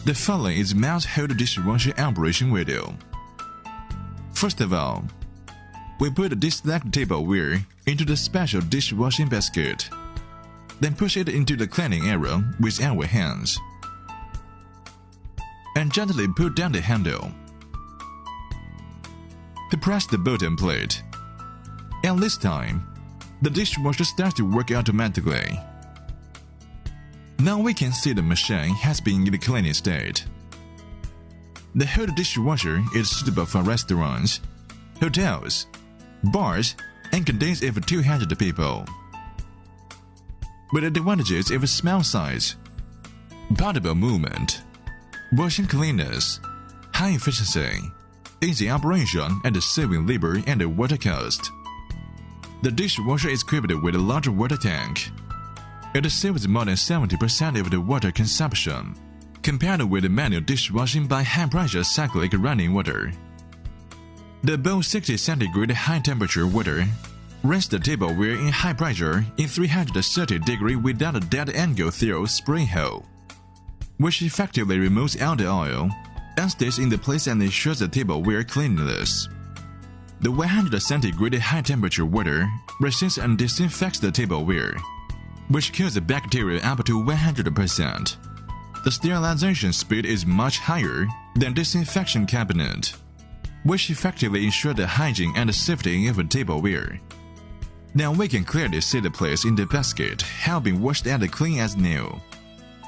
The following is mousehold dishwasher operation video. First of all, we put the deselect tableware into the special dishwashing basket. Then push it into the cleaning area with our hands. And gently put down the handle. To press the bottom plate. And this time, the dishwasher starts to work automatically. Now we can see the machine has been in the cleaning state. The whole dishwasher is suitable for restaurants, hotels, bars, and contains over 200 people. With advantages of small size, portable movement, washing cleanness, high efficiency, easy operation, and saving labor and water cost. The dishwasher is equipped with a large water tank. It saves more than 70% of the water consumption, compared with the manual dishwashing by high-pressure cyclic running water. The above 60 centigrade high-temperature water rinses the tableware in high pressure in 330 degrees without a dead angle through spray hole, which effectively removes all the oil and stays in the place and ensures the tableware cleanliness. The 100 centigrade high-temperature water resists and disinfects the tableware, which kills the bacteria up to 100%. The sterilization speed is much higher than disinfection cabinet, which effectively ensures the hygiene and safety of the tableware. Now we can clearly see the place in the basket have been washed and clean as new.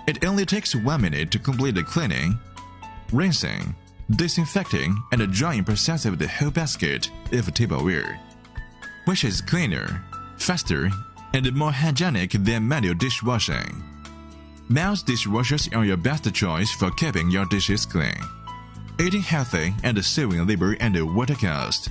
It only takes 1 minute to complete the cleaning, rinsing, disinfecting, and drying process of the whole basket of tableware, which is cleaner, faster, and more hygienic than manual dishwashing. Mouse dishwashers are your best choice for keeping your dishes clean, eating healthy, and saving labor and water cost.